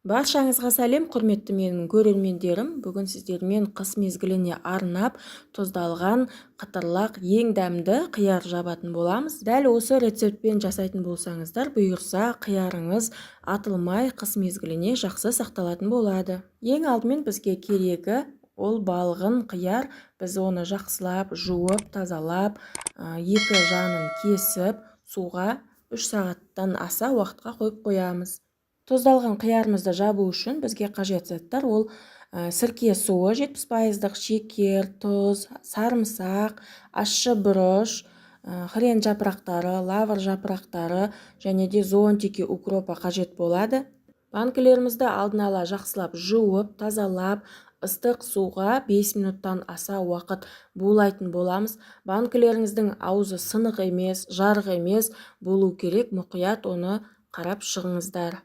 Баршаңызға сәлем, құрметті менің көрермендерім. Бүгін сіздермен қыс мезгіліне арнап тұздалған қытырлақ ең дәмді қияр жабатын боламыз. Дәл осы рецептпен жасайтын болсаңыздар, бұйырса қиярыңыз атылмай қыс мезгіліне жақсы сақталатын болады. Ең алдымен бізге керегі ол балғын қияр. Біз оны жақсылап жуып, тазалап, екі жанын кесіп, суға 3 сағаттан аса уақытқа қойып қоямыз. Тұздалған қиярымызды жабу үшін бізге қажет заттар ол сірке суы 70%, шекер, тұз, сарымсақ, ащы бұрыш, хрен жапырақтары, лавр жапырақтары және де зонтики укропа қажет болады. Банкілерімізді алдын ала жақсылап жуып, тазалап, ыстық суға 5 минуттан аса уақыт булайтын боламыз. Банкілеріңіздің аузы сынық емес, жарық емес болу керек, мұқият оны қарап шығыңыздар.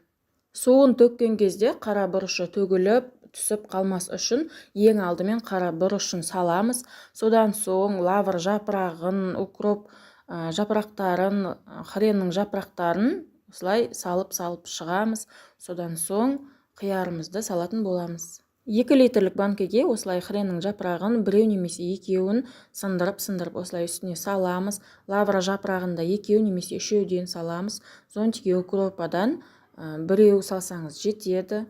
Суын төккен кезде қара бұрышы төгіліп түсіп қалмас үшін ең алдымен қара бұрышын саламыз. Содан соң лавр жапырағын, укроп жапырақтарын, хреннің жапырақтарын осылай салып шығамыз. Содан соң қиярымызды салатын боламыз. 2 литрлік банкеге осылай хреннің жапырағын біреу немесе екеуін сындырып осылай үстіне саламыз. Лавр жапырағында екеу немесе үшеуден саламыз. Зонтики укропадан біреу салсаңыз жетеді.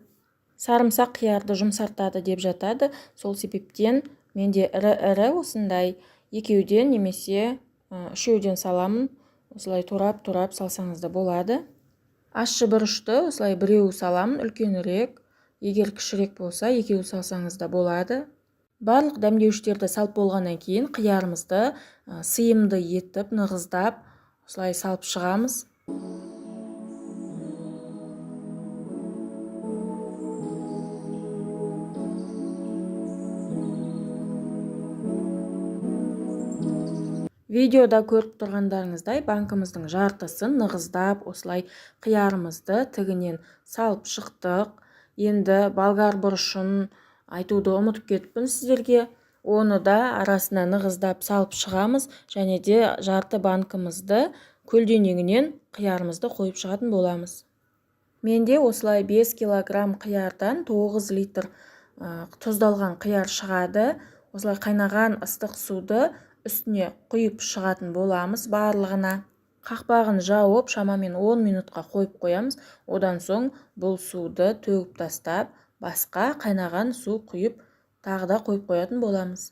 Сарымсақ қиярды жұмсартады деп жатады. Сол себептен менде ірі осындай екеуден немесе үшеуден саламын. Осылай турап салсаңыз да болады. Ащы бұрышты осылай біреу саламын, үлкенірек. Егер кішірек болса, екеу салсаңыз да болады. Барлық дәмдеуіштерді салып болғаннан кейін қиярымызды сыйымды етіп, нығыздап, осылай салып шығамыз. Видеода көріп тұрғандарыңыздай банкымыздың жартысын нығыздап, осылай қиярымызды тігінен салып шықтық. Енді болгар бұрышын айтуды ұмытып кетіппін сіздерге. Оны да арасына нығыздап салып шығамыз, және де жарты банкымызды көлденеңінен қиярымызды қойып шығатын боламыз. Менде осылай 5 килограмм қиярдан 9 литр тұздалған қияр шығады. Осылай қайнаған ыстық суды үстіне құйып шығатын боламыз барлығына. Қақпағын жауып, шамамен 10 минутқа қойып қоямыз. Одан соң бұл суды төгіп тастап, басқа қайнаған су құйып, тағы да қойып қоятын боламыз.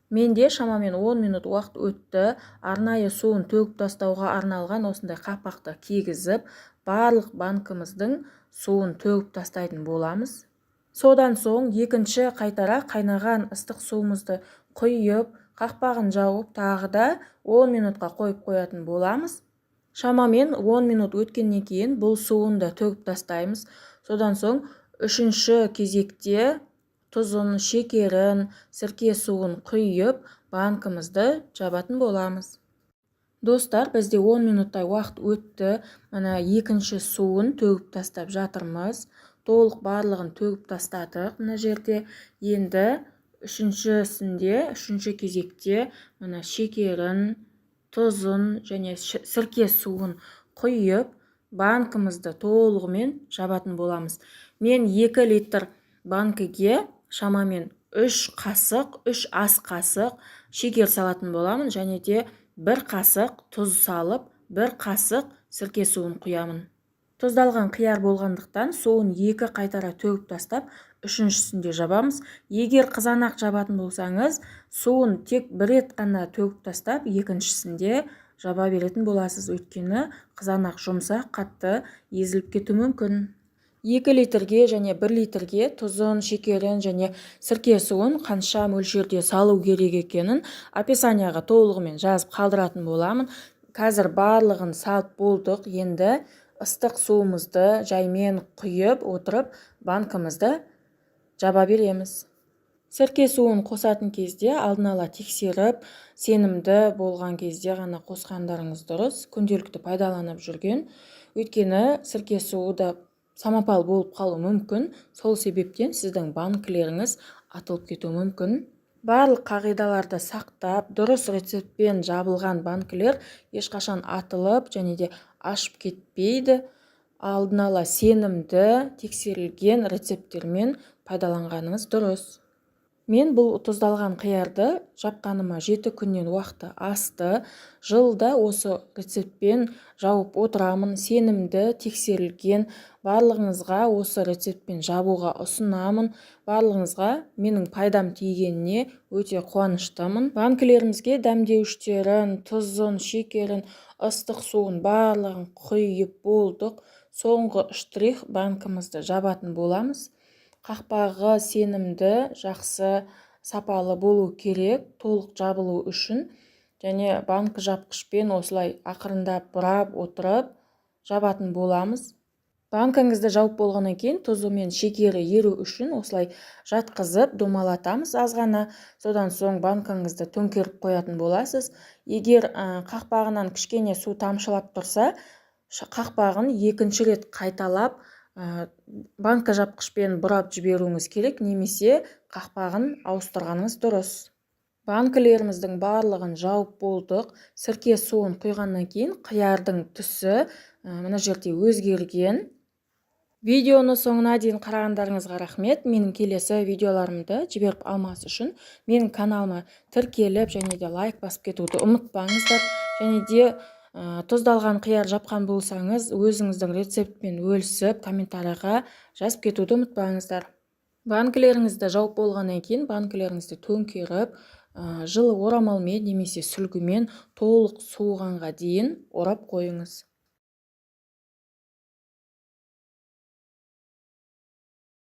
Менде шамамен 10 минут уақыт өтті. Арнайы суын төгіп тастауға арналған осындай қақпақты кигізіп, барлық банкымыздың суын төгіп тастайтын боламыз. Содан соң екінші қайтара қайнаған ыстық суымызды құйып, қақпағын жауып, тағы да 10 минутқа қойып қоятын боламыз. Шамамен 10 минут өткеннен кейін бұл суын да төгіп тастаймыз. Содан соң үшінші кезекте тұзын, шекерін, сірке суын құйып, банкымызды жабатын боламыз. Достар, бізде 10 минуттай уақыт өтті. Мына екінші суын төгіп тастап жатырмыз. Толық барлығын төгіп тастадық мына жерде. Енді үшінші кезекте мына шекерін, тұзын және сірке суын құйып, банкымызды толығымен жабатын боламыз. Мен 2 литр банкіге шамамен 3 ас қасық шекер салатын боламын, және де 1 қасық тұз салып, 1 қасық сірке суын құямын. Тұздалған қияр болғандықтан суын 2 қайтара төгіп тастап, үшіншісінде жабамыз. Егер қызанақ жабатын болсаңыз, суын тек 1 рет қана төгіп тастап, екіншісінде жаба беретін боласыз. Өйткені қызанақ жұмсақ, қатты езіліп кетуі мүмкін. 2 литрге және 1 литрге тұзын, шекерін және сірке суын қанша мөлшерде салу керек екенін описанияға толығымен жазып қалдыратын боламын. Қазір барлығын салып болдық. Енді ыстық суымызды жаймен құйып отырып, банкымызды жаба береміз. Сірке суын қосатын кезде алдын ала тексеріп, сенімді болған кезде ғана қосқандарыңыз дұрыс. Күнделікті пайдаланып жүрген. Өйткені сірке суы да самопал болып қалу мүмкін. Сол себептен сіздің банкілеріңіз атылып кетуі мүмкін. Барлық қағидаларды сақтап, дұрыс рецептпен жабылған банкілер ешқашан атылып және де ашып кетпейді. алдын ала сенімді, тексерілген рецепттермен пайдаланғаныңыз дұрыс. Мен бұл тұздалған қиярды жапқаныма 7 күннен уақыты асты. Жылда осы рецептпен жауып отырамын. Сенімді, тексерілген. Барлығыңызға осы рецептпен жабуға ұсынамын. Барлығыңызға менің пайдам тигеніне өте қуаныштымын. Банкілерімізге дәмдеуіштерін, тұзын, шекерін, ыстық суын барлығын құйып болдық. Соңғы штрих банкімізді жабатын боламыз. Қақпағы сенімді, жақсы, сапалы болу керек, толық жабылу үшін. Және банкі жапқышпен осылай ақырындап бұрап отырып жабатын боламыз. Банкіңізді жауып болғаннан кейін тұзы мен шекері еру үшін осылай жатқызып домалатамыз азғана. Содан соң банкіңізді төңкеріп қоятын боласыз. Егер қақпағынан кішкене су тамшылап тұрса, қақпағын екінші рет қайталап банка жапқышпен бұрап жіберуіңіз керек, немесе қақпағын ауыстырғаныңыз дұрыс. Банкілеріміздің барлығын жауып болдық. Сірке суын құйғаннан кейін қиярдың түсі мына жерде өзгерген. Видеоны соңына дейін қарағандарыңызға рахмет. Менің келесі видеоларымды жіберіп алмас үшін менің каналыма тіркеліп және де лайк басып кетуді ұмытпаңыздар. Және де тұздалған қияр жапқан болсаңыз, өзіңіздің рецептпен бөлісіп комментарийға жазып кетуді ұмытпаңыздар. Банкілеріңізді жауып болғаннан кейін банкілеріңізді төңкеріп, жылы орамалмен немесе сүлгімен толық суығанға дейін орап қойыңыз.